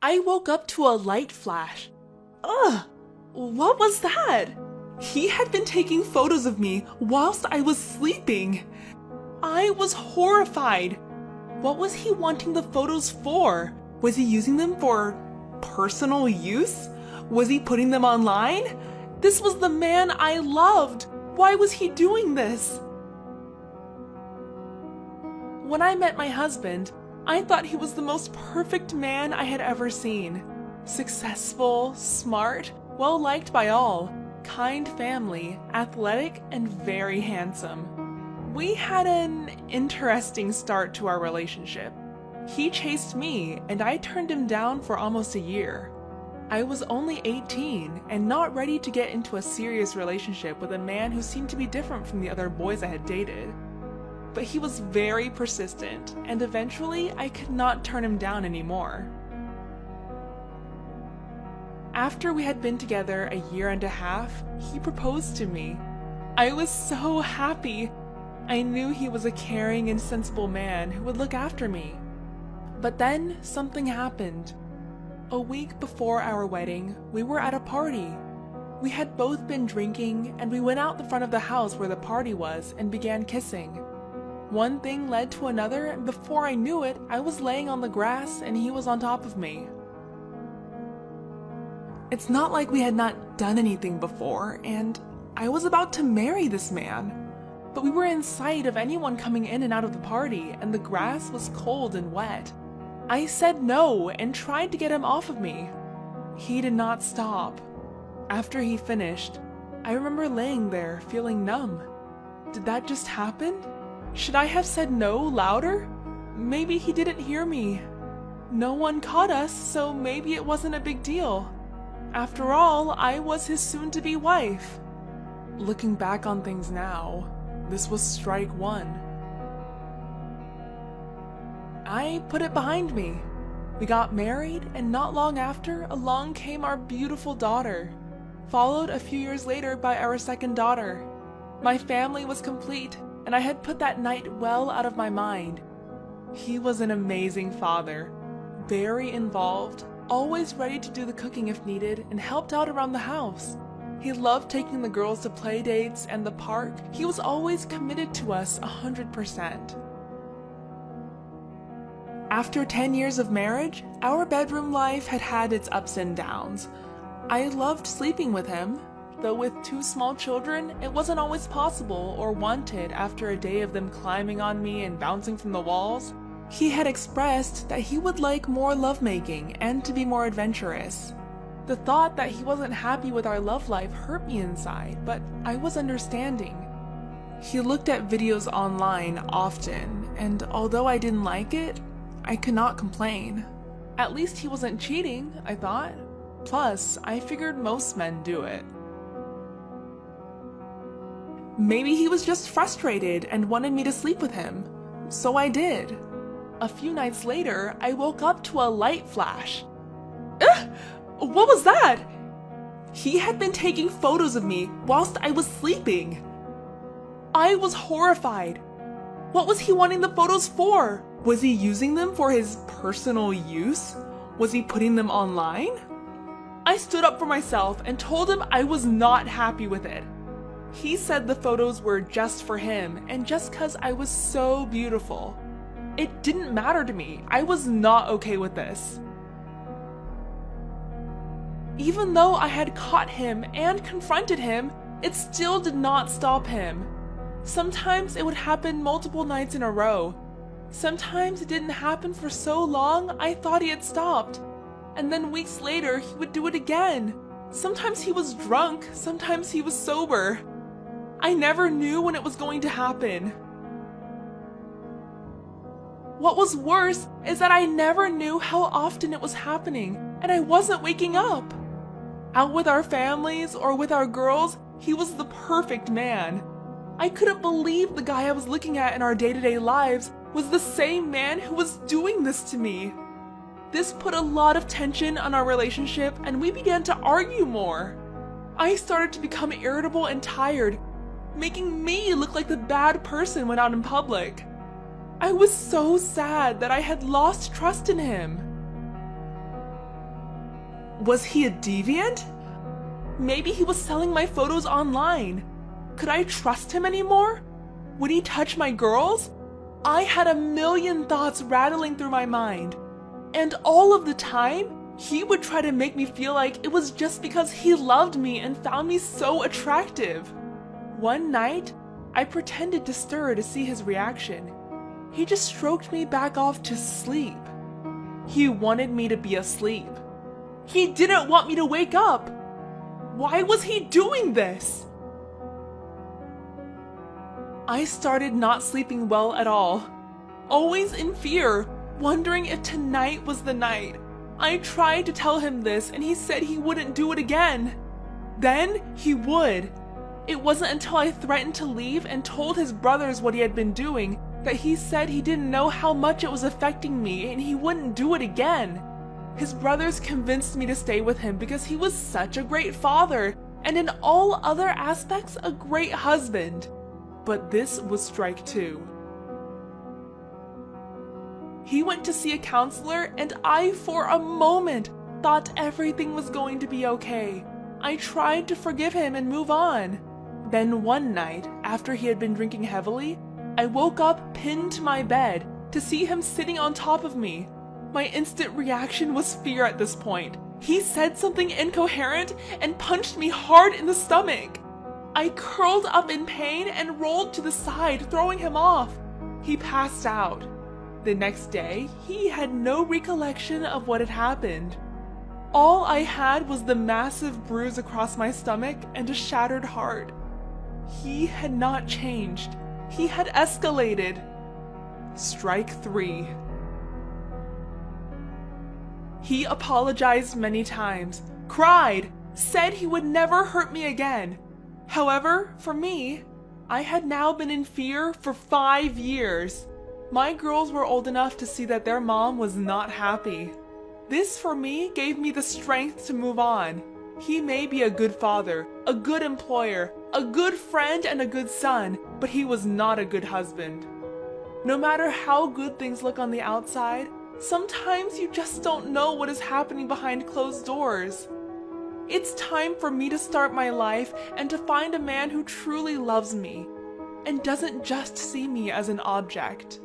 I woke up to a light flash. Ugh! What was that? He had been taking photos of me whilst I was sleeping. I was horrified. What was he wanting the photos for? Was he using them for personal use? Was he putting them online? This was the man I loved. Why was he doing this? When I met my husband, I thought he was the most perfect man I had ever seen. Successful, smart, well-liked by all, kind family, athletic, and very handsome. We had an interesting start to our relationship. He chased me, and I turned him down for almost a year. I was only 18 and not ready to get into a serious relationship with a man who seemed to be different from the other boys I had dated. But he was very persistent, and eventually I could not turn him down anymore. After we had been together a year and a half, he proposed to me. I was so happy. I knew he was a caring and sensible man who would look after me. But then something happened. A week before our wedding, we were at a party. We had both been drinking, and we went out the front of the house where the party was and began kissing. One thing led to another, and before I knew it, I was laying on the grass and he was on top of me. It's not like we had not done anything before, and I was about to marry this man. But we were in sight of anyone coming in and out of the party, and the grass was cold and wet. I said no and tried to get him off of me. He did not stop. After he finished, I remember laying there feeling numb. Did that just happen? Should I have said no louder? Maybe he didn't hear me. No one caught us, so maybe it wasn't a big deal. After all, I was his soon-to-be wife. Looking back on things now, this was strike one. I put it behind me. We got married, and not long after, along came our beautiful daughter, followed a few years later by our second daughter. My family was complete, and I had put that night well out of my mind. He was an amazing father, very involved, always ready to do the cooking if needed, and helped out around the house. He loved taking the girls to play dates and the park. He was always committed to us 100%. After 10 years of marriage, our bedroom life had had its ups and downs. I loved sleeping with him, though with 2 small children, it wasn't always possible or wanted after a day of them climbing on me and bouncing from the walls. He had expressed that he would like more lovemaking and to be more adventurous. The thought that he wasn't happy with our love life hurt me inside, but I was understanding. He looked at videos online often, and although I didn't like it, I could not complain. At least he wasn't cheating, I thought. Plus, I figured most men do it. Maybe he was just frustrated and wanted me to sleep with him. So I did. A few nights later, I woke up to a light flash. Ugh! What was that? He had been taking photos of me whilst I was sleeping. I was horrified. What was he wanting the photos for? Was he using them for his personal use? Was he putting them online? I stood up for myself and told him I was not happy with it. He said the photos were just for him and just 'cause I was so beautiful. It didn't matter to me. I was not okay with this. Even though I had caught him and confronted him, it still did not stop him. Sometimes it would happen multiple nights in a row. Sometimes it didn't happen for so long I thought he had stopped. And then weeks later he would do it again. Sometimes he was drunk, sometimes he was sober. I never knew when it was going to happen. What was worse is that I never knew how often it was happening, and I wasn't waking up. Out with our families or with our girls, he was the perfect man. I couldn't believe the guy I was looking at in our day-to-day lives was the same man who was doing this to me. This put a lot of tension on our relationship, and we began to argue more. I started to become irritable and tired, making me look like the bad person when out in public. I was so sad that I had lost trust in him. Was he a deviant? Maybe he was selling my photos online. Could I trust him anymore? Would he touch my girls? I had a million thoughts rattling through my mind. And all of the time, he would try to make me feel like it was just because he loved me and found me so attractive. One night, I pretended to stir to see his reaction. He just stroked me back off to sleep. He wanted me to be asleep. He didn't want me to wake up. Why was he doing this? I started not sleeping well at all, always in fear, wondering if tonight was the night. I tried to tell him this and he said he wouldn't do it again. Then he would. It wasn't until I threatened to leave and told his brothers what he had been doing that he said he didn't know how much it was affecting me and he wouldn't do it again. His brothers convinced me to stay with him because he was such a great father and in all other aspects a great husband. But this was strike two. He went to see a counselor and I, for a moment, thought everything was going to be okay. I tried to forgive him and move on. Then one night, after he had been drinking heavily, I woke up pinned to my bed to see him sitting on top of me. My instant reaction was fear at this point. He said something incoherent and punched me hard in the stomach. I curled up in pain and rolled to the side, throwing him off. He passed out. The next day, he had no recollection of what had happened. All I had was the massive bruise across my stomach and a shattered heart. He had not changed. He had escalated. Strike three. He apologized many times, cried, said he would never hurt me again. However, for me, I had now been in fear for 5 years. My girls were old enough to see that their mom was not happy. This, for me, gave me the strength to move on. He may be a good father, a good employer, a good friend, and a good son, but he was not a good husband. No matter how good things look on the outside, sometimes you just don't know what is happening behind closed doors. It's time for me to start my life and to find a man who truly loves me and doesn't just see me as an object.